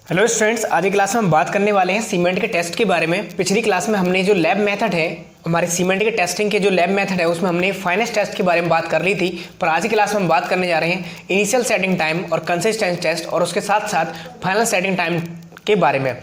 Hello students, आज की class में हम बात करने वाले हैं सीमेंट के टेस्ट के बारे में। पिछली क्लास में हमने जो लैब मेथड है, हमारे सीमेंट के टेस्टिंग के जो लैब मेथड है, उसमें हमने फाइनेंस टेस्ट के बारे में बात कर ली थी। पर आज की क्लास में हम बात करने जा रहे हैं इनिशियल सेटिंग टाइम और कंसिस्टेंसी टेस्ट और उसके साथ साथ फाइनल सेटिंग टाइम के बारे में।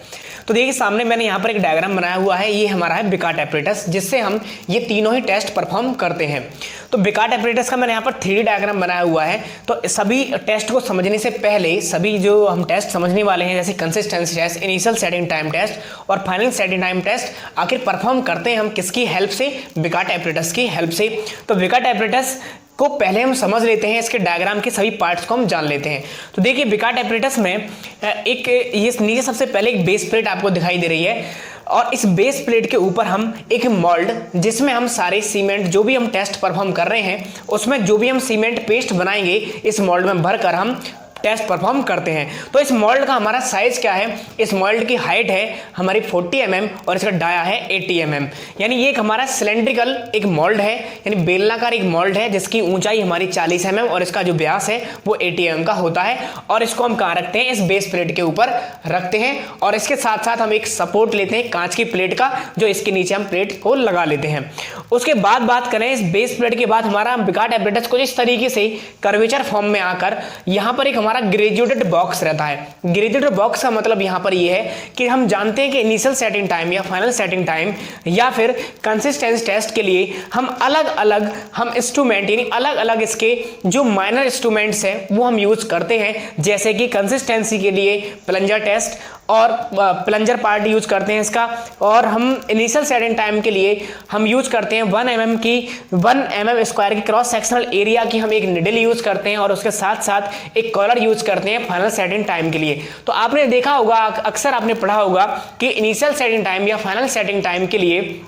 तो देखिए, सामने मैंने यहाँ पर एक डायग्राम बनाया हुआ है। ये हमारा है बिकार्ट एपरेटस, जिससे हम ये तीनों ही टेस्ट परफॉर्म करते हैं। तो बिकार्ट एपरेटस का मैंने यहाँ पर 3D डायग्राम बनाया हुआ है। तो सभी टेस्ट को समझने से पहले सभी जो हम टेस्ट समझने वाले हैं, जैसे consistency test, initial setting time test और फाइनल सेटिंग टाइम टेस्ट, आखिर परफॉर्म करते हैं हम किसकी हेल्प से? बिकार्ट एपरेटस की हेल्प से। तो बिकार्ट एपरेटस को पहले हम समझ लेते हैं, इसके डायग्राम के सभी पार्ट्स को हम जान लेते हैं। तो देखिए, बिकार्ट एपरेटस में एक ये नीचे सबसे पहले एक बेस प्लेट आपको दिखाई दे रही है और इस बेस प्लेट के ऊपर हम एक मोल्ड, जिसमें हम सारे सीमेंट जो भी हम टेस्ट परफॉर्म कर रहे हैं, उसमें जो भी हम सीमेंट पेस्ट बनाएंगे, इस मोल्ड में भरकर हम टेस्ट परफॉर्म करते हैं। तो इस मोल्ड का हमारा साइज क्या है? इस मोल्ड की हाइट है हमारी 40 mm और इसका डाया है 80 mm। यानी ये एक हमारा सिलेंड्रिकल एक मोल्ड है, यानी बेलनाकार एक मोल्ड है, जिसकी ऊंचाई हमारी 40 mm और इसका जो व्यास है वो 80 mm का होता है। और इसको हम कहाँ रखते हैं? इस बेस प्लेट के ऊपर रखते हैं और इसके साथ साथ हम एक सपोर्ट लेते हैं कांच की प्लेट का, जो इसके नीचे हम प्लेट को लगा लेते हैं। उसके बाद बात करें इस बेस प्लेट के बाद, हमारा बिकार्ट एपरेटस कुछ इस तरीके से कर्वेचर फॉर्म में आकर यहाँ पर एक हमारा ग्रेजुएटेड बॉक्स रहता है। ग्रेजुएटेड बॉक्स का मतलब यहाँ पर ये है कि हम जानते हैं कि इनिशियल सेटिंग टाइम या फाइनल सेटिंग टाइम या फिर कंसिस्टेंसी टेस्ट के लिए हम अलग अलग इंस्ट्रूमेंट, यानी अलग अलग इसके जो माइनर इंस्ट्रूमेंट्स हैं वो हम यूज करते हैं। जैसे कि कंसिस्टेंसी के लिए प्लंजर टेस्ट और प्लंजर पार्ट यूज करते हैं इसका, और हम इनिशियल सेटिंग टाइम के लिए हम यूज करते हैं 1 mm स्क्वायर की क्रॉस सेक्शनल एरिया की हम एक निडल यूज करते हैं और उसके साथ साथ एक कॉलर यूज करते हैं फाइनल सेटिंग टाइम के लिए। तो आपने देखा होगा, अक्सर आपने पढ़ा होगा कि इनिशियल सेटिंग टाइम या फाइनल सेटिंग टाइम के लिए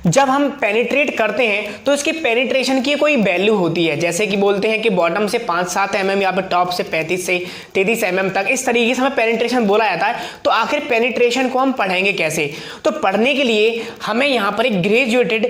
जब हम पेनिट्रेट करते हैं तो इसकी पेनिट्रेशन की कोई वैल्यू होती है। जैसे कि बोलते हैं कि बॉटम से 5-7 mm या फिर टॉप से 35 से 33 mm तक, इस तरीके से हमें पेनिट्रेशन बोला जाता है। तो आखिर पेनिट्रेशन को हम पढ़ेंगे कैसे? तो पढ़ने के लिए हमें यहाँ पर एक ग्रेजुएटेड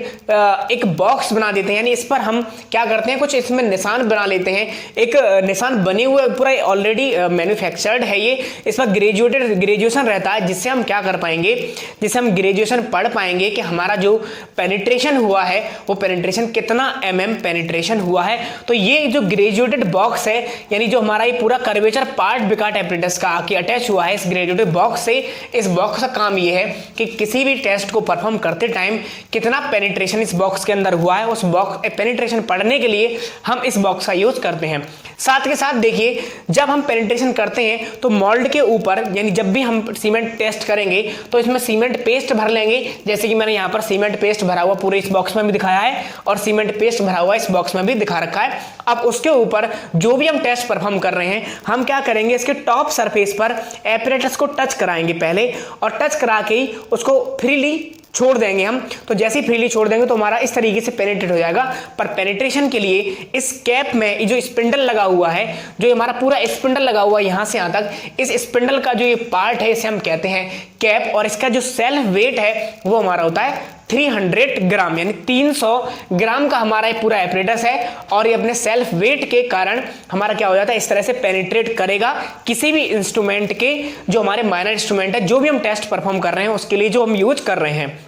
एक बॉक्स बना देते हैं, यानी इस पर हम क्या करते हैं, कुछ इसमें निशान बना लेते हैं। एक निशान बने हुए पूरा ऑलरेडी मैन्युफैक्चर्ड है ये, इस पर ग्रेजुएशन रहता है, जिससे हम क्या कर पाएंगे, जिससे हम ग्रेजुएशन पढ़ पाएंगे कि हमारा जो पेनिट्रेशन हुआ है वो पेनिट्रेशन कितना mm पेनिट्रेशन हुआ है। तो ये जो ग्रेजुएटेड बॉक्स है, यानी जो हमारा ये पूरा कर्वेचर पार्ट बिकार्ट एपरेटस का आके अटैच हुआ है इस ग्रेजुएटेड बॉक्स से, इस बॉक्स का काम ये है कि किसी भी टेस्ट को परफॉर्म करते टाइम कितना पेनिट्रेशन इस बॉक्स के अंदर हुआ है, उस बॉक्स पेनिट्रेशन पढ़ने के लिए हम इस बॉक्स का यूज करते हैं। साथ के साथ देखिए, जब हम पेनिट्रेशन करते हैं तो मोल्ड के ऊपर, यानी जब भी हम सीमेंट टेस्ट करेंगे तो इसमें सीमेंट पेस्ट भर लेंगे। जैसे कि मैंने यहाँ पर सीमेंट पेस्ट भरा हुआ पूरे इस बॉक्स में भी दिखाया है और सीमेंट पेस्ट भरा हुआ इस बॉक्स में भी दिखा रखा है। अब उसके ऊपर जो भी हम टेस्ट परफॉर्म कर रहे हैं, हम क्या करेंगे, इसके टॉप सरफेस पर एपरेटस को टच कराएंगे पहले, और टच करा के ही उसको फ्रीली छोड़ देंगे हम। तो जैसे ही फ्रीली छोड़ देंगे तो हमारा इस तरीके से पेनिट्रेट हो जाएगा। पर पेनिट्रेशन के लिए इस कैप में जो स्पिंडल लगा हुआ है, जो हमारा पूरा स्पिंडल लगा हुआ है यहां से यहां तक, इस स्पिंडल का जो ये पार्ट है इसे हम कहते हैं कैप, और इसका जो सेल्फ वेट है वो हमारा होता है 300 ग्राम, यानी 300 ग्राम का हमारा ये पूरा एपरेटस है। और ये अपने सेल्फ वेट के कारण हमारा क्या हो जाता है, इस तरह से पेनिट्रेट करेगा किसी भी इंस्ट्रूमेंट के, जो हमारे माइनर इंस्ट्रूमेंट है, जो भी हम टेस्ट परफॉर्म कर रहे हैं उसके लिए जो हम यूज कर रहे हैं।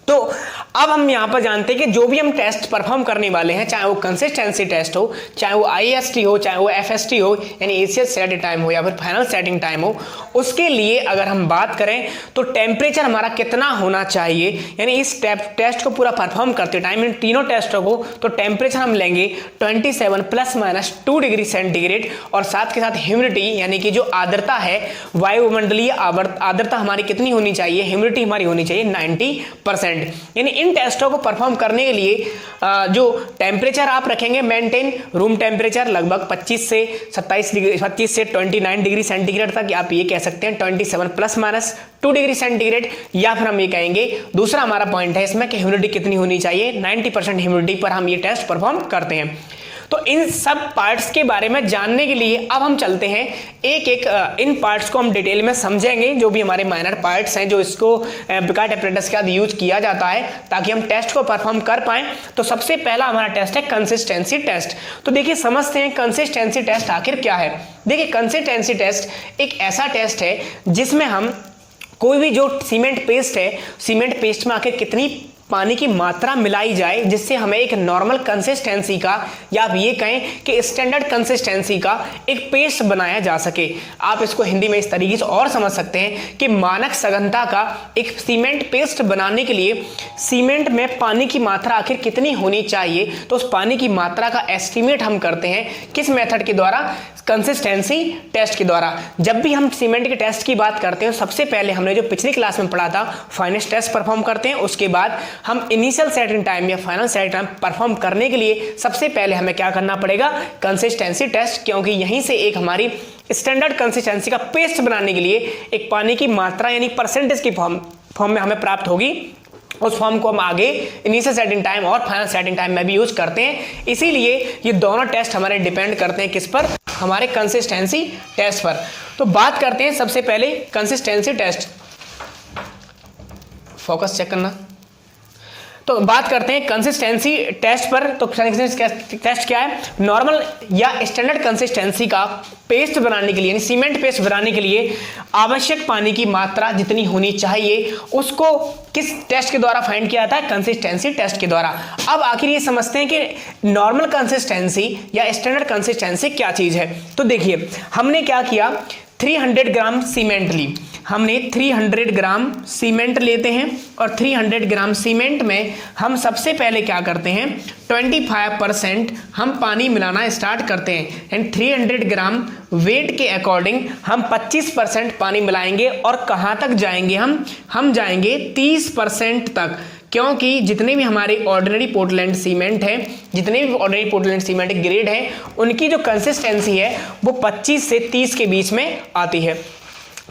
तो अब हम यहां पर जानते हैं कि जो भी हम टेस्ट परफॉर्म करने वाले हैं, चाहे वो कंसिस्टेंसी टेस्ट हो, चाहे वो IST हो, चाहे वो FST हो, यानी इनिशियल सेटिंग टाइम हो या फिर फाइनल सेटिंग टाइम हो, उसके लिए अगर हम बात करें तो टेम्परेचर हमारा कितना होना चाहिए, यानी इस टेस्ट को पूरा परफॉर्म करते टाइम इन तीनों टेस्टों को, तो टेम्परेचर हम लेंगे 27 ±2 डिग्री सेंटीग्रेड। और साथ के साथ ह्यूमिडिटी, यानी कि जो आर्द्रता है, वायुमंडलीय आर्द्रता हमारी कितनी होनी चाहिए, ह्यूमिडिटी हमारी होनी चाहिए 90%। यानी इन टेस्टों को परफॉर्म करने के लिए जो टेम्परेचर आप रखेंगे मेंटेन, रूम टेम्परेचर लगभग 25 से 29 डिग्री सेंटीग्रेड तक, आप ये कह सकते हैं 27 ±2 डिग्री सेंटीग्रेड। या फिर हम ये कहेंगे, दूसरा हमारा पॉइंट है इसमें कि ह्यूमिडिटी कितनी होनी चाहिए, 90% ह्यूमिडिटी पर हम ये टेस्ट परफॉर्म करते हैं। तो इन सब पार्ट्स के बारे में जानने के लिए अब हम चलते हैं एक एक इन पार्ट्स को हम डिटेल में समझेंगे, जो भी हमारे माइनर पार्ट्स हैं जो इसको बिकार्ट एपरेटस के बाद यूज किया जाता है ताकि हम टेस्ट को परफॉर्म कर पाएं। तो सबसे पहला हमारा टेस्ट है कंसिस्टेंसी टेस्ट। तो देखिए समझते हैं कंसिस्टेंसी टेस्ट आखिर क्या है। देखिए कंसिस्टेंसी टेस्ट एक ऐसा टेस्ट है जिसमें हम कोई भी जो सीमेंट पेस्ट है, सीमेंट पेस्ट में आखिर कितनी पानी की मात्रा मिलाई जाए जिससे हमें एक नॉर्मल कंसिस्टेंसी का, या आप ये कहें कि स्टैंडर्ड कंसिस्टेंसी का एक पेस्ट बनाया जा सके। आप इसको हिंदी में इस तरीके से और समझ सकते हैं कि मानक सघनता का एक सीमेंट पेस्ट बनाने के लिए सीमेंट में पानी की मात्रा आखिर कितनी होनी चाहिए, तो उस पानी की मात्रा का एस्टिमेट हम करते हैं किस मेथड के द्वारा, कंसिस्टेंसी टेस्ट के द्वारा। जब भी हम सीमेंट के टेस्ट की बात करते हैं सबसे पहले हमने जो पिछली क्लास में पढ़ा था फाइनेस्ट टेस्ट परफॉर्म करते हैं, उसके बाद हम इनिशियल सेटिंग टाइम या फाइनल सेटिंग टाइम परफॉर्म करने के लिए सबसे पहले हमें क्या करना पड़ेगा, कंसिस्टेंसी टेस्ट, क्योंकि यहीं से एक हमारी स्टैंडर्ड कंसिस्टेंसी का पेस्ट बनाने के लिए एक पानी की मात्रा यानी परसेंटेज की फॉर्म में हमें प्राप्त होगी। उस फॉर्म को हम आगे इनिशियल सेटिंग टाइम और फाइनल सेटिंग टाइम में भी यूज करते हैं। इसीलिए ये दोनों टेस्ट हमारे डिपेंड करते हैं किस पर, हमारे कंसिस्टेंसी टेस्ट पर। तो बात करते हैं सबसे पहले कंसिस्टेंसी टेस्ट, फोकस चेक करना। तो बात करते हैं कंसिस्टेंसी टेस्ट पर। तो कंसिस्टेंसी टेस्ट क्या है, नॉर्मल या स्टैंडर्ड कंसिस्टेंसी का पेस्ट बनाने के लिए यानी सीमेंट पेस्ट बनाने के लिए आवश्यक पानी की मात्रा जितनी होनी चाहिए उसको किस टेस्ट के द्वारा फाइंड किया जाता है, कंसिस्टेंसी टेस्ट के द्वारा। अब आखिर ये समझते हैं कि नॉर्मल कंसिस्टेंसी या स्टैंडर्ड कंसिस्टेंसी क्या चीज है। तो देखिए हमने क्या किया, 300 ग्राम सीमेंट ली, हमने 300 ग्राम सीमेंट लेते हैं और 300 ग्राम सीमेंट में हम सबसे पहले क्या करते हैं, 25% हम पानी मिलाना स्टार्ट करते हैं। एंड 300 ग्राम वेट के अकॉर्डिंग हम 25% पानी मिलाएंगे और कहाँ तक जाएंगे, हम जाएंगे 30% तक, क्योंकि जितने भी हमारे ऑर्डिनरी पोर्टलैंड सीमेंट है, जितने भी ऑर्डिनरी पोर्टलैंड सीमेंट ग्रेड है, उनकी जो कंसिस्टेंसी है वो 25 से 30 के बीच में आती है।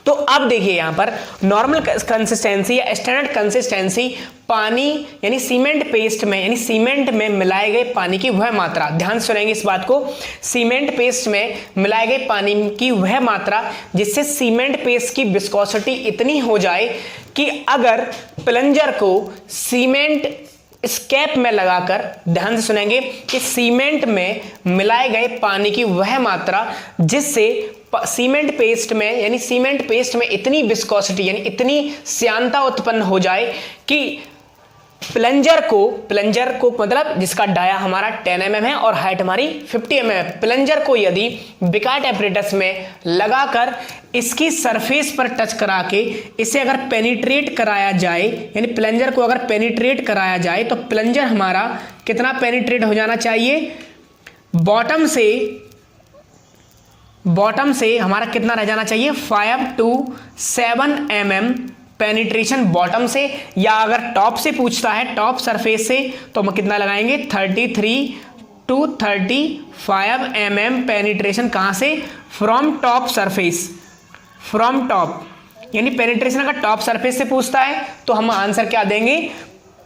तो अब देखिए यहां पर नॉर्मल कंसिस्टेंसी या स्टैंडर्ड कंसिस्टेंसी पानी यानी सीमेंट पेस्ट में यानी सीमेंट में मिलाए गए पानी की वह मात्रा, ध्यान से सुनेंगे इस बात को, सीमेंट पेस्ट में मिलाए गए पानी की वह मात्रा जिससे सीमेंट पेस्ट की विस्कोसिटी इतनी हो जाए कि अगर प्लंजर को सीमेंट स्कैप में लगाकर, ध्यान से सुनेंगे, कि सीमेंट में मिलाए गए पानी की वह मात्रा जिससे सीमेंट पेस्ट में यानी सीमेंट पेस्ट में इतनी विस्कोसिटी यानी इतनी श्यानता उत्पन्न हो जाए कि प्लंजर को मतलब जिसका डाया हमारा 10 mm है और हाइट हमारी 50 mm है, प्लंजर को यदि बिकार्ट एपरेटस में लगाकर इसकी सरफेस पर टच करा के इसे अगर पेनिट्रेट कराया जाए यानी प्लंजर को अगर पेनिट्रेट कराया जाए तो प्लंजर हमारा कितना पेनिट्रेट हो जाना चाहिए, बॉटम से हमारा कितना रह जाना चाहिए, 5 to 7 mm पेनिट्रेशन बॉटम से, या अगर टॉप से पूछता है टॉप सरफेस से तो हम कितना लगाएंगे 33 to 35 mm पेनिट्रेशन, कहां से, from top surface, from top यानी पेनिट्रेशन अगर टॉप सरफेस से पूछता है तो हम आंसर क्या देंगे,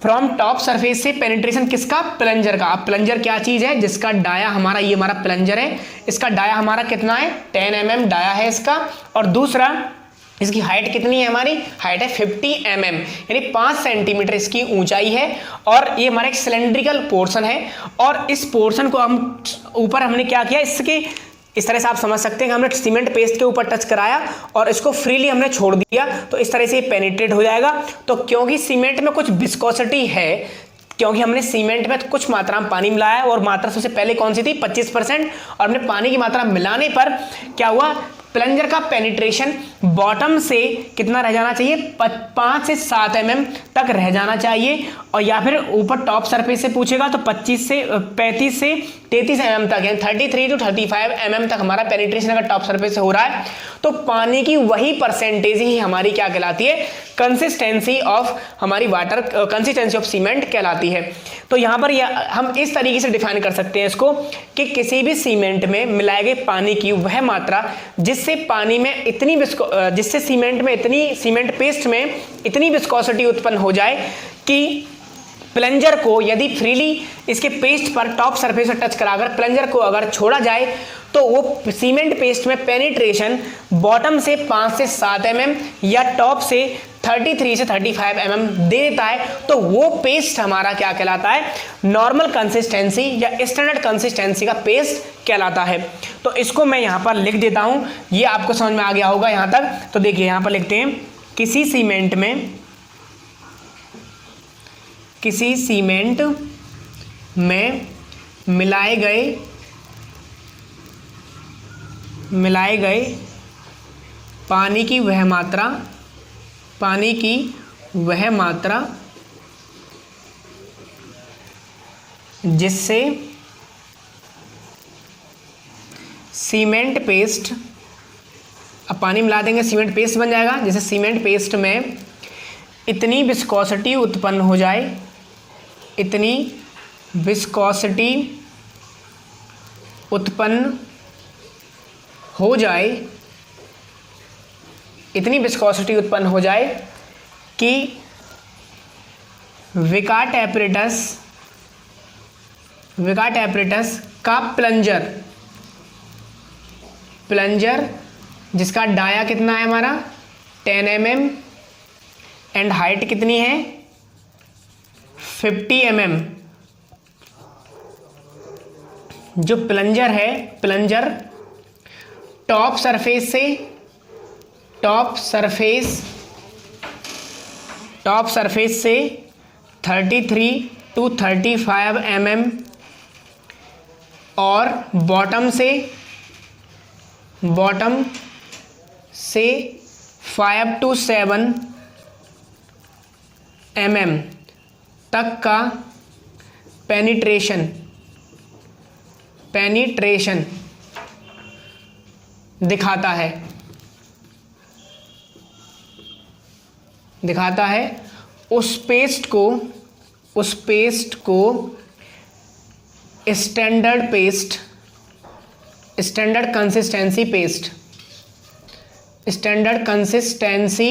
फ्रॉम टॉप सरफेस से पेनिट्रेशन किसका, प्लंजर का। अब प्लंजर क्या चीज है, जिसका डाया हमारा, ये हमारा प्लंजर है, इसका डाया हमारा कितना है 10 mm डाया है इसका, और दूसरा इसकी हाइट कितनी है, हमारी हाइट है 50 mm यानी 5 सेंटीमीटर इसकी ऊंचाई है, और ये हमारा एक सिलेंड्रिकल पोर्शन है। और इस पोर्शन को हम ऊपर हमने क्या किया, इसके इस तरह से आप समझ सकते हैं कि हमने सीमेंट पेस्ट के ऊपर टच कराया और इसको फ्रीली हमने छोड़ दिया तो इस तरह से ये पेनिट्रेट हो जाएगा। तो क्योंकि सीमेंट में कुछ विस्कोसिटी है, क्योंकि हमने सीमेंट में कुछ मात्रा में पानी मिलाया और मात्रा सबसे पहले कौन सी थी 25%, और हमने पानी की मात्रा मिलाने पर क्या हुआ, प्लंजर का पेनिट्रेशन बॉटम से कितना रह जाना चाहिए, 5 से 7 mm तक रह जाना चाहिए, और या फिर ऊपर टॉप सरफेस से पूछेगा तो 35 से 33 mm तक, यानी 33 to 35 mm तक हमारा पेनिट्रेशन अगर टॉप सरफेस से हो रहा है तो पानी की वही परसेंटेज ही हमारी क्या कहलाती है, कंसिस्टेंसी ऑफ हमारी वाटर, कंसिस्टेंसी ऑफ सीमेंट कहलाती है। तो यहां पर हम इस तरीके से डिफाइन कर सकते हैं इसको कि किसी भी सीमेंट में मिलाए गए पानी की वह मात्रा जिससे पानी में इतनी जिससे सीमेंट पेस्ट में इतनी विस्कोसिटी उत्पन्न हो जाए कि प्लंजर को यदि फ्रीली इसके पेस्ट पर टॉप सरफेस पर टच कराकर प्लंजर को अगर छोड़ा जाए तो वो सीमेंट पेस्ट में पेनिट्रेशन बॉटम से 5 से 7 mm या टॉप से 33 से 35 mm दे देता है। तो वो पेस्ट हमारा क्या कहलाता है, नॉर्मल कंसिस्टेंसी या स्टैंडर्ड कंसिस्टेंसी का पेस्ट कहलाता है। तो इसको मैं यहाँ पर लिख देता हूँ, ये आपको समझ में आ गया होगा यहाँ तक। तो देखिए यहाँ पर लिखते हैं, किसी सीमेंट में मिलाए गए पानी की वह मात्रा जिससे सीमेंट पेस्ट, अब पानी मिला देंगे सीमेंट पेस्ट बन जाएगा, जैसे सीमेंट पेस्ट में इतनी विस्कोसिटी उत्पन्न हो जाए, इतनी विस्कोसिटी उत्पन्न हो जाए कि विकाट एपरेटस का प्लंजर जिसका डाया कितना है हमारा 10 mm एंड हाइट कितनी है 50 mm, जो प्लंजर है, प्लंजर टॉप सरफेस से 33 to 35 mm और बॉटम से 5 to 7 mm तक का पेनिट्रेशन दिखाता है। उस पेस्ट को स्टैंडर्ड कंसिस्टेंसी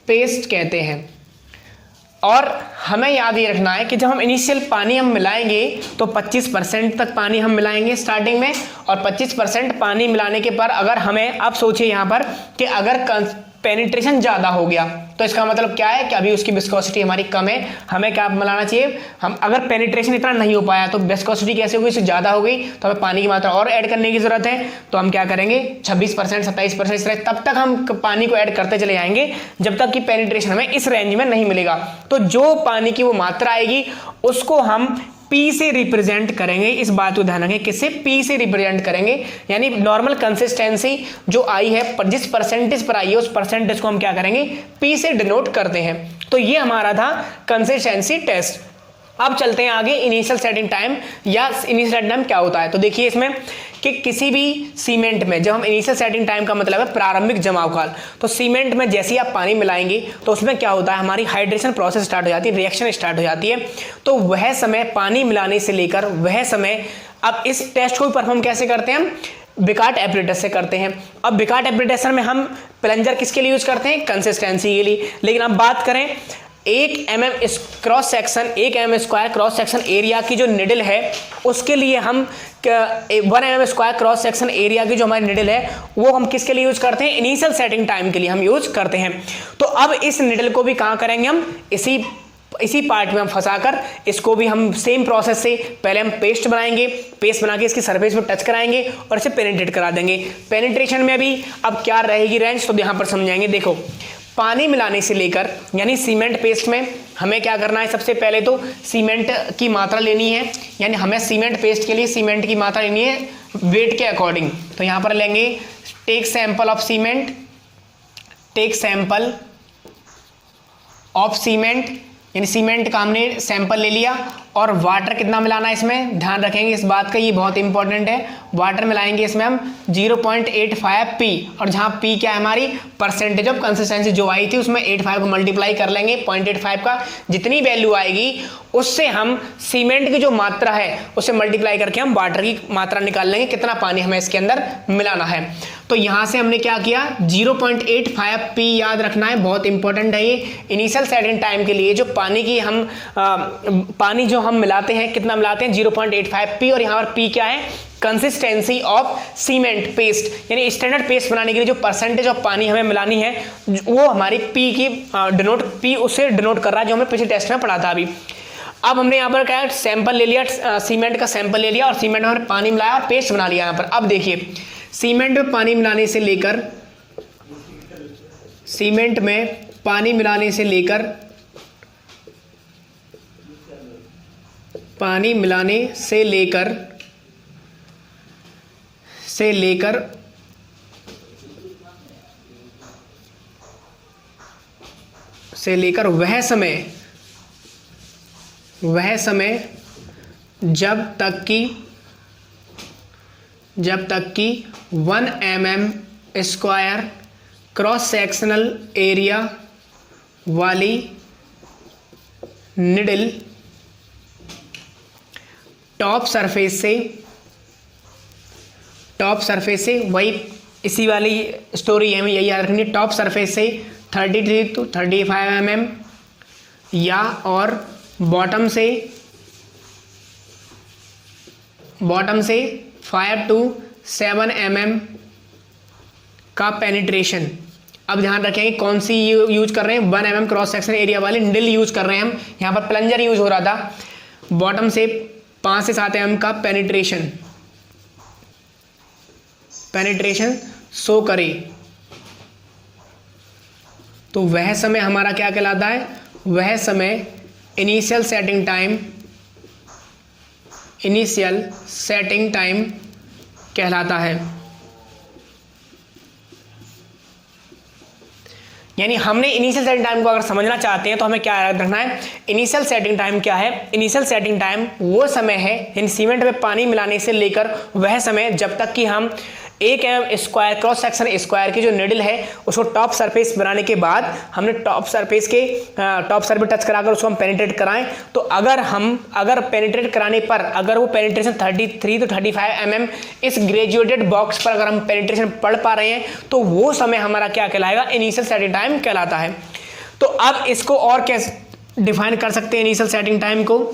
पेस्ट कहते हैं। और हमें याद ये रखना है कि जब हम इनिशियल पानी हम मिलाएंगे तो 25% तक पानी हम मिलाएंगे स्टार्टिंग में, और 25% पानी मिलाने के पर अगर हमें, अब सोचिए यहाँ पर कि अगर पेनिट्रेशन ज़्यादा हो गया तो इसका मतलब क्या है कि अभी उसकी विस्कोसिटी हमारी कम है, हमें क्या मिलाना चाहिए, हम अगर पेनिट्रेशन इतना नहीं हो पाया तो विस्कोसिटी कैसे होगी, इससे ज़्यादा हो गई तो हमें पानी की मात्रा और ऐड करने की ज़रूरत है। तो हम क्या करेंगे 26%, 27% इस तरह तब तक हम पानी को ऐड करते चले जाएंगे जब तक कि पेनिट्रेशन हमें इस रेंज में नहीं मिलेगा। तो जो पानी की वो मात्रा आएगी उसको हम P से रिप्रेजेंट करेंगे, इस बात को ध्यान रखें, किससे, P से रिप्रेजेंट करेंगे। यानी नॉर्मल कंसिस्टेंसी जो आई है, जिस परसेंटेज पर आई है उस परसेंटेज को हम क्या करेंगे, P से डिनोट करते हैं। तो ये हमारा था कंसिस्टेंसी टेस्ट। अब चलते हैं आगे, इनिशियल सेटिंग टाइम या इनिशियल सेटिंग टाइम क्या होता है। तो देखिए इसमें कि किसी भी सीमेंट में जब हम इनिशियल सेटिंग टाइम का मतलब है प्रारंभिक जमाव काल, तो सीमेंट में जैसे ही आप पानी मिलाएंगे तो उसमें क्या होता है, हमारी हाइड्रेशन प्रोसेस स्टार्ट हो जाती है, रिएक्शन स्टार्ट हो जाती है। तो वह समय पानी मिलाने से लेकर वह समय, अब इस टेस्ट को परफॉर्म कैसे करते हैं हम, विकाट एपरेटस से करते हैं। अब विकाट एपरेटस में हम प्लंजर किसके लिए यूज करते हैं, कंसिस्टेंसी के लिए। लेकिन अब बात करें 1 mm cross section, 1 mm square cross section area की जो निडल है उसके लिए हम 1 mm square cross section area की जो हमारी निडल है वो हम किसके लिए यूज करते हैं, इनिशियल सेटिंग टाइम के लिए हम यूज करते हैं। तो अब इस निडल को भी कहाँ करेंगे हम, इसी पार्ट में हम फंसाकर इसको भी हम सेम प्रोसेस से पहले हम पेस्ट बनाएंगे, पेस्ट बना के इसकी सरफेस पर टच कराएंगे और इसे पेनिट्रेट करा देंगे। पेनिट्रेशन में भी अब क्या रहेगी रेंज, तो यहाँ पर समझाएंगे। देखो पानी मिलाने से लेकर, यानी सीमेंट पेस्ट में हमें क्या करना है, सबसे पहले तो सीमेंट की मात्रा लेनी है, यानी हमें सीमेंट पेस्ट के लिए सीमेंट की मात्रा लेनी है वेट के अकॉर्डिंग। तो यहाँ पर लेंगे टेक सैंपल ऑफ सीमेंट, यानी सीमेंट का हमने सैंपल ले लिया। और वाटर कितना मिलाना है इसमें, ध्यान रखेंगे इस बात का, ये बहुत इंपॉर्टेंट है। वाटर मिलाएंगे इसमें हम 0.85 P, और जहाँ P क्या है हमारी परसेंटेज ऑफ कंसिस्टेंसी जो आई थी उसमें 85 को मल्टीप्लाई कर लेंगे, 0.85 का जितनी वैल्यू आएगी उससे हम सीमेंट की जो मात्रा है उससे मल्टीप्लाई करके हम वाटर की मात्रा निकाल लेंगे, कितना पानी हमें इसके अंदर मिलाना है। तो यहाँ से हमने क्या किया 0.85 पी याद रखना है, बहुत इंपॉर्टेंट है ये इनिशियल सेटिंग टाइम के लिए। जो पानी की हम पानी जो हम मिलाते हैं, कितना मिलाते हैं 0.85 पी, और यहाँ पर पी क्या है कंसिस्टेंसी ऑफ सीमेंट पेस्ट, यानी स्टैंडर्ड पेस्ट बनाने के लिए जो परसेंटेज ऑफ पानी हमें मिलानी है वो हमारी पी की डिनोट पी उससे डिनोट कर रहा है, जो हमें पिछले टेस्ट में पढ़ा था अभी। अब हमने यहाँ पर क्या सैंपल ले लिया, सीमेंट का सैंपल ले लिया और सीमेंट में हमने पानी मिलाया और पेस्ट बना लिया यहाँ पर। अब देखिए सीमेंट में पानी मिलाने से लेकर सीमेंट में पानी मिलाने से लेकर पानी मिलाने से लेकर वह समय जब तक कि 1 mm square cross sectional area वाली निडल टॉप सरफेस से वही इसी वाली स्टोरी है, यही याद रखनी, टॉप सरफेस से 33 to 35 mm या और बॉटम से 5 to 7 mm का पेनिट्रेशन। अब ध्यान रखेंगे कौन सी यूज कर रहे हैं, 1 mm क्रॉस सेक्शन एरिया वाली निडल यूज कर रहे हैं हम। यहाँ पर प्लंजर यूज हो रहा था। बॉटम से 5 से 7 mm का पेनिट्रेशन शो करे तो वह समय हमारा क्या कहलाता है, वह समय इनिशियल सेटिंग टाइम कहलाता है। यानी हमने इनिशियल सेटिंग टाइम को अगर समझना चाहते हैं तो हमें क्या याद रखना है, इनिशियल सेटिंग टाइम क्या है, इनिशियल सेटिंग टाइम वो समय है यानी सीमेंट में पानी मिलाने से लेकर वह समय जब तक कि हम 1 mm square cross section square की जो निडल है उसको टॉप सरफेस बनाने के बाद हमने टॉप सरफेस टच कराकर उसको हम पेनिट्रेट कराएं। तो अगर पेनिट्रेट कराने पर अगर वो पेनिट्रेशन 33 to 35 mm इस ग्रेजुएटेड बॉक्स पर अगर हम पेनिट्रेशन पढ़ पा रहे हैं तो वो समय हमारा क्या कहलाएगा, इनिशियल सेटिंग टाइम कहलाता है। तो अब इसको और कैसे डिफाइन कर सकते हैं इनिशियल सेटिंग टाइम को,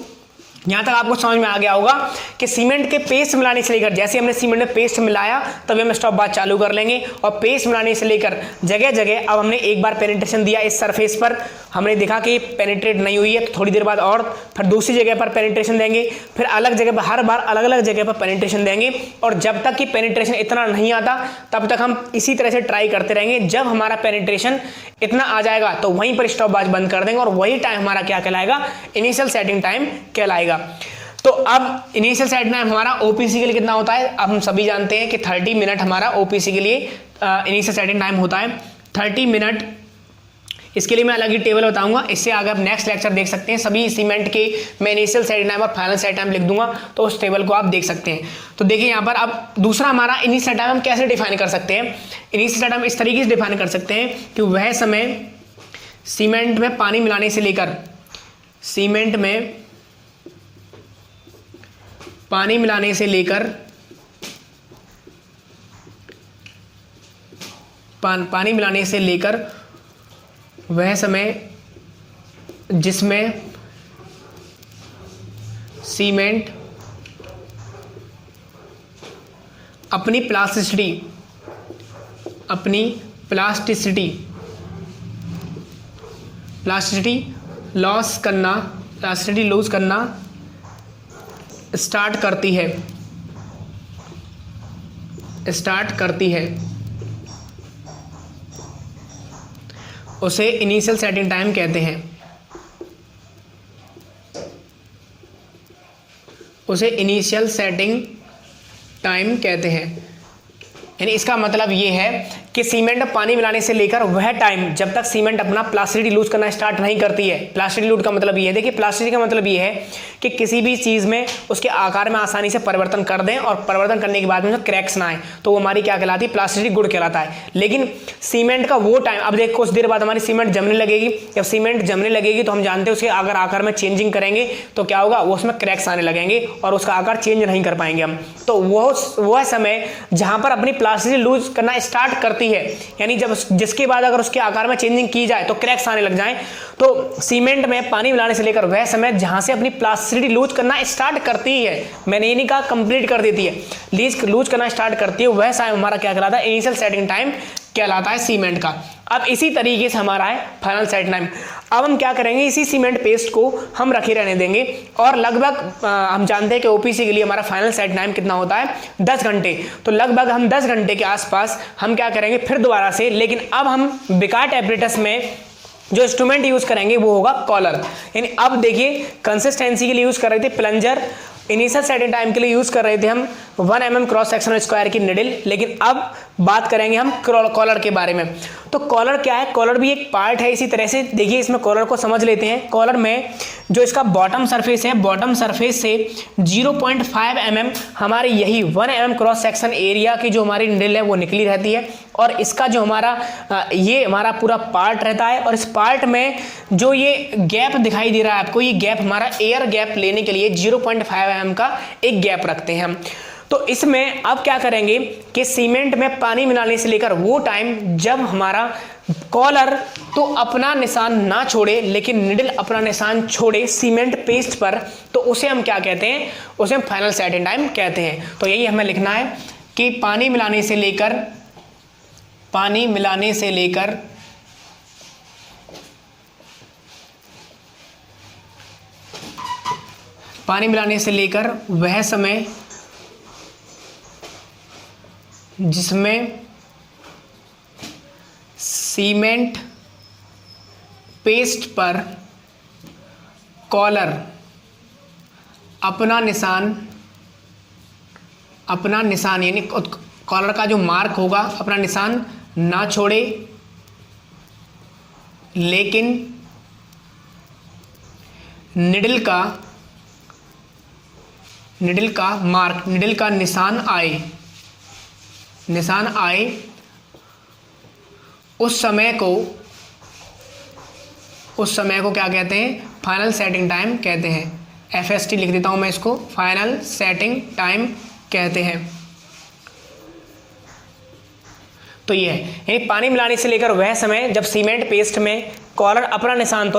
यहाँ तक आपको समझ में आ गया होगा कि सीमेंट के पेस्ट मिलाने से लेकर, जैसे हमने सीमेंट में पेस्ट मिलाया तभी हम स्टॉप बात चालू कर लेंगे, और पेस्ट मिलाने से लेकर जगह जगह अब हमने एक बार पेनिट्रेशन दिया इस सरफेस पर, हमने देखा कि पेनिट्रेट नहीं हुई है तो थोड़ी देर बाद और फिर दूसरी जगह पर पेनिट्रेशन देंगे, फिर अलग जगह पर हर बार अलग अलग जगह पर पेनिट्रेशन देंगे, और जब तक कि पेनिट्रेशन इतना नहीं आता तब तक हम इसी तरह से ट्राई करते रहेंगे। जब हमारा पेनिट्रेशन इतना आ जाएगा तो वहीं पर स्टॉप बात बंद कर देंगे और वही टाइम हमारा क्या कहलाएगा, इनिशियल सेटिंग टाइम कहलाएगा। तो अब इनिशियल सेटिंग टाइम हमारा ओपीसी के लिए कितना होता है, अब हम सभी जानते हैं कि 30 मिनट हमारा ओपीसी के लिए इनिशियल सेटिंग टाइम होता है 30 मिनट। इसके लिए मैं अलग ही टेबल बताऊंगा, इससे आगे आप नेक्स्ट लेक्चर देख सकते हैं। सभी सीमेंट के मैं इनिशियल सेटिंग टाइम और फाइनल सेटिंग टाइम लिख दूंगा तो उस टेबल को आप देख सकते हैं। तो देखिए यहाँ पर अब दूसरा हमारा इनिशियल टाइम हम कैसे डिफाइन कर सकते हैं। इनिशियल टाइम इस तरीके से डिफाइन कर सकते हैं कि वह समय सीमेंट में पानी मिलाने से लेकर पानी मिलाने से लेकर वह समय जिसमें सीमेंट अपनी प्लास्टिसिटी लॉस करना स्टार्ट करती है उसे इनिशियल सेटिंग टाइम कहते हैं। यानी इसका मतलब ये है कि सीमेंट में पानी मिलाने से लेकर वह टाइम जब तक सीमेंट अपना प्लास्टिसिटी लूज करना स्टार्ट नहीं करती है। प्लास्टिसिटी लूज का मतलब ये है, देखिए प्लास्टिसिटी का मतलब ये है कि किसी भी चीज़ में उसके आकार में आसानी से परिवर्तन कर दें और परिवर्तन करने के बाद में क्रैक्स ना आए, तो वो हमारी क्या कहलाती है, प्लास्टिसिटी गुड कहलाता है। लेकिन सीमेंट का वो टाइम, अब देख कुछ देर बाद हमारी सीमेंट जमने लगेगी, जब सीमेंट जमने लगेगी तो हम जानते हैं उसके अगर आकार में चेंजिंग करेंगे तो क्या होगा, वो उसमें क्रैक्स आने लगेंगे और उसका आकार चेंज नहीं कर पाएंगे हम। तो वह समय जहां पर अपनी प्लास्टिसिटी लूज करना स्टार्ट करती है, यानी जब जिसके बाद अगर उसके आकार में चेंजिंग की जाए तो क्रैक्स आने लग जाएं, तो सीमेंट में पानी मिलाने से लेकर वह समय जहां से अपनी प्लास्टिसिटी लूज करना स्टार्ट करती है, मैंने ये नहीं कहा कंप्लीट कर देती है, लूज करना स्टार्ट करती है, वह समय हमारा क्या कहलाता है, इनिशियल सेटिंग टाइम कहलाता है सीमेंट का। अब इसी तरीके से हमारा है फाइनल सेटिंग टाइम। अब हम क्या करेंगे, इसी सीमेंट पेस्ट को हम रखे रहने देंगे और लगभग हम जानते हैं कि ओपीसी के लिए हमारा फाइनल सेटिंग टाइम कितना होता है, 10 घंटे। तो लगभग हम 10 घंटे के आसपास हम क्या करेंगे फिर दोबारा से, लेकिन अब हम बिकार्ट एपरेटस में जो इंस्ट्रूमेंट यूज करेंगे वो होगा कॉलर। यानी अब देखिए कंसिस्टेंसी के लिए यूज कर रहे थे प्लंजर, इनिशियल सेटिंग टाइम के लिए यूज कर रहे थे हम 1 mm क्रॉस सेक्शनल स्क्वायर की निडल, लेकिन अब बात करेंगे हम कॉलर के बारे में। तो कॉलर क्या है, कॉलर भी एक पार्ट है इसी तरह से। देखिए इसमें कॉलर को समझ लेते हैं। कॉलर में जो इसका बॉटम सरफेस है, बॉटम सरफेस से 0.5 mm हमारी यही 1 mm क्रॉस सेक्शन एरिया की जो हमारी निडल है वो निकली रहती है, और इसका जो हमारा ये हमारा पूरा पार्ट रहता है, और इस पार्ट में जो ये गैप दिखाई दे रहा है आपको, ये गैप हमारा एयर गैप लेने के लिए 0.5 mm का एक गैप रखते हैं हम। तो इसमें अब क्या करेंगे कि सीमेंट में पानी मिलाने से लेकर वो टाइम जब हमारा कॉलर तो अपना निशान ना छोड़े लेकिन निडल अपना निशान छोड़े सीमेंट पेस्ट पर, तो उसे हम क्या कहते हैं, उसे हम फाइनल सेटिंग टाइम कहते हैं। तो यही हमें लिखना है कि पानी मिलाने से लेकर वह समय जिसमें सीमेंट पेस्ट पर कॉलर अपना निशान यानी कॉलर का जो मार्क होगा अपना निशान ना छोड़े, लेकिन निडल का मार्क, निडल का निशान आए, उस समय को क्या कहते हैं, फाइनल सेटिंग टाइम कहते हैं। FST लिख देता हूं मैं इसको, फाइनल सेटिंग टाइम कहते हैं। तो ये है, यानी पानी मिलाने से लेकर वह समय जब सीमेंट पेस्ट में कॉलर अपना निशान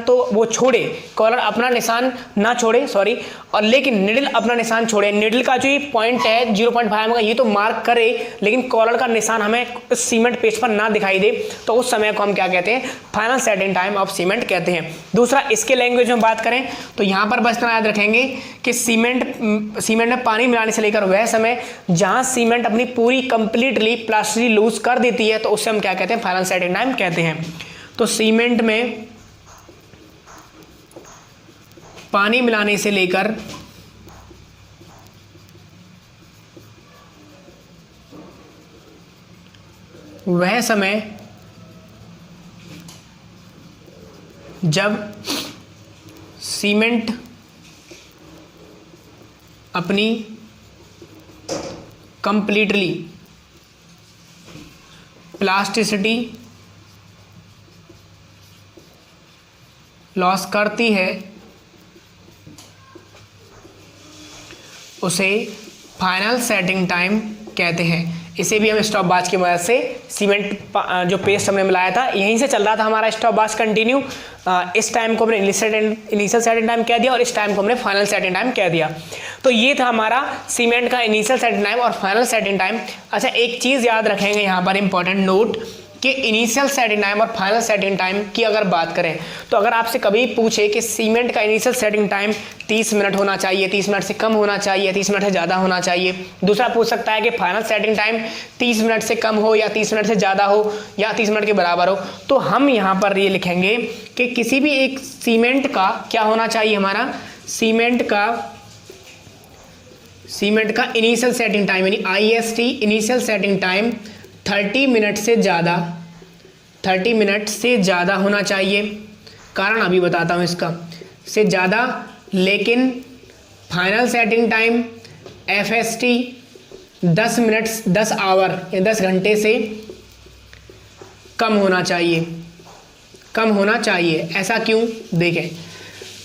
तो वो छोड़े, कॉलर अपना निशान ना छोड़े सॉरी, और लेकिन निडल अपना निशान छोड़े। निडल का जो ये पॉइंट है 0.5 का, ये तो मार्क करे लेकिन कॉलर का निशान हमें उस सीमेंट पेस्ट पर ना दिखाई दे, तो उस समय को हम क्या कहते हैं, final setting time of cement कहते हैं। दूसरा इसके लैंग्वेज में बात करें तो यहाँ पर बस इतना याद रखेंगे कि सीमेंट में पानी मिलाने से लेकर वह समय जहाँ सीमेंट अपनी पूरी कंप्लीटली प्लास्टिसिटी लूज कर देती है, तो उससे हम क्या कहते हैं, फाइनल सेटिंग टाइम कहते हैं। तो सीमेंट में पानी मिलाने से लेकर वह समय जब सीमेंट अपनी कंप्लीटली प्लास्टिसिटी लॉस करती है, उसे फाइनल सेटिंग टाइम कहते हैं। इसे भी हम स्टॉप वॉच की मदद से सीमेंट जो पेस्ट हमने मिलाया था, यहीं से चल रहा था हमारा स्टॉप वॉच कंटिन्यू। इस टाइम को हमने इनिशियल सेटिंग टाइम कह दिया और इस टाइम को हमने फाइनल सेटिंग टाइम कह दिया। तो ये था हमारा सीमेंट का इनिशियल सेटिंग टाइम और फाइनल सेटिंग टाइम। अच्छा, एक चीज़ याद रखेंगे यहाँ पर इंपॉर्टेंट नोट कि इनिशियल सेटिंग टाइम और फाइनल सेटिंग टाइम की अगर बात करें तो अगर आपसे कभी पूछे कि सीमेंट का इनिशियल सेटिंग टाइम 30 मिनट होना चाहिए, 30 मिनट से कम होना चाहिए, 30 मिनट से ज़्यादा होना चाहिए, दूसरा पूछ सकता है कि फाइनल सेटिंग टाइम 30 मिनट से कम हो या 30 मिनट से ज़्यादा हो या 30 मिनट के बराबर हो, तो हम यहाँ पर ये लिखेंगे कि किसी भी एक सीमेंट का क्या होना चाहिए, हमारा सीमेंट का इनिशियल सेटिंग टाइम यानी IST initial setting time 30 minute से ज़्यादा, 30 मिनट से ज़्यादा होना चाहिए। कारण अभी बताता हूँ इसका, से ज़्यादा, लेकिन final setting time FST 10 minute, 10 hour या 10 घंटे से कम होना चाहिए, कम होना चाहिए। ऐसा क्यों?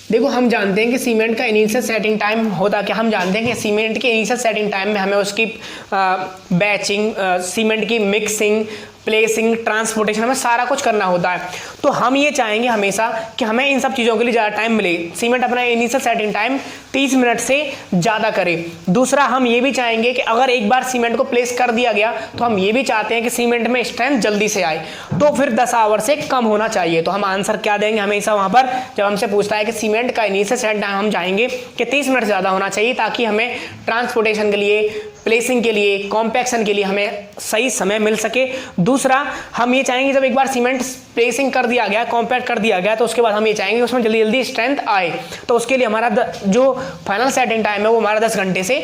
देखो हम जानते हैं कि सीमेंट का इनिशियल सेटिंग टाइम होता क्या, हम जानते हैं कि सीमेंट के इनिशियल सेटिंग टाइम में हमें उसकी बैचिंग, सीमेंट की मिक्सिंग, प्लेसिंग, ट्रांसपोर्टेशन, हमें सारा कुछ करना होता है। तो हम ये चाहेंगे हमेशा कि हमें इन सब चीज़ों के लिए ज़्यादा टाइम मिले। सीमेंट अपना इनिशियल सेटिंग टाइम 30 मिनट से ज़्यादा करे। दूसरा, हम ये भी चाहेंगे कि अगर एक बार सीमेंट को प्लेस कर दिया गया तो हम ये भी चाहते हैं कि सीमेंट में स्ट्रेंथ जल्दी से आए, तो फिर 10 आवर से कम होना चाहिए। तो हम आंसर क्या देंगे हमेशा वहाँ पर, जब हमसे पूछता है कि सीमेंट का इनिशियल सेटिंग टाइम, हम चाहेंगे कि 30 मिनट ज़्यादा होना चाहिए, ताकि हमें ट्रांसपोर्टेशन के लिए, प्लेसिंग के लिए, कॉम्पैक्शन के लिए हमें सही समय मिल सके। दूसरा, हम ये चाहेंगे जब एक बार सीमेंट प्लेसिंग कर दिया गया, कॉम्पैक्ट कर दिया गया, तो उसके बाद हम ये चाहेंगे उसमें जल्दी जल्दी स्ट्रेंथ आए। तो उसके लिए हमारा जो फाइनल सेटिंग टाइम है वो हमारा 10 घंटे से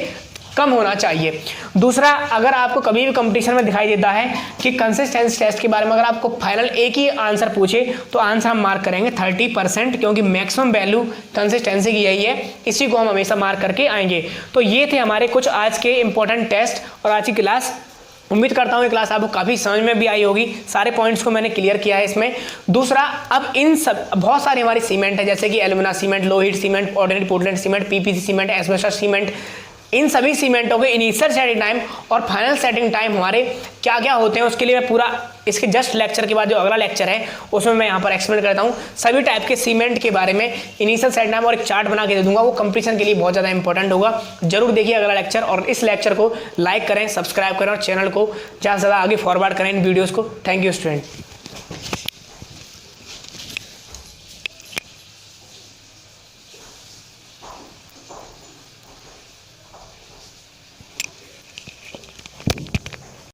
कम होना चाहिए। दूसरा, अगर आपको कभी भी कंपटीशन में दिखाई देता है कि कंसिस्टेंसी टेस्ट के बारे में अगर आपको फाइनल एक ही आंसर पूछे, तो आंसर हम मार्क करेंगे 30%, क्योंकि मैक्सिमम वैल्यू कंसिस्टेंसी की यही है, इसी को हम हमेशा मार्क करके आएंगे। तो ये थे हमारे कुछ आज के इंपॉर्टेंट टेस्ट और आज की क्लास। उम्मीद करता हूँ ये क्लास आपको काफ़ी समझ में भी आई होगी, सारे पॉइंट्स को मैंने क्लियर किया है इसमें। दूसरा, अब इन सब बहुत सारी हमारी सीमेंट है, जैसे कि alumina cement, low heat cement, ordinary portland cement, PPC cement, asbestos cement, इन सभी सीमेंटों के इनिशियल सेटिंग टाइम और फाइनल सेटिंग टाइम हमारे क्या क्या होते हैं, उसके लिए मैं पूरा इसके जस्ट लेक्चर के बाद जो अगला लेक्चर है उसमें मैं यहाँ पर एक्सप्लेन करता हूँ सभी टाइप के सीमेंट के बारे में, इनिशियल सेटिंग टाइम, और एक चार्ट बना के दे दूंगा। वो कंपटीशन के लिए बहुत ज़्यादा इंपॉर्टेंट होगा। जरूर देखिए अगला लेक्चर, और इस लेक्चर को लाइक करें, सब्सक्राइब करें और चैनल को ज़्यादा से ज़्यादा आगे फॉरवर्ड करें इन वीडियोज़ को। Thank you student.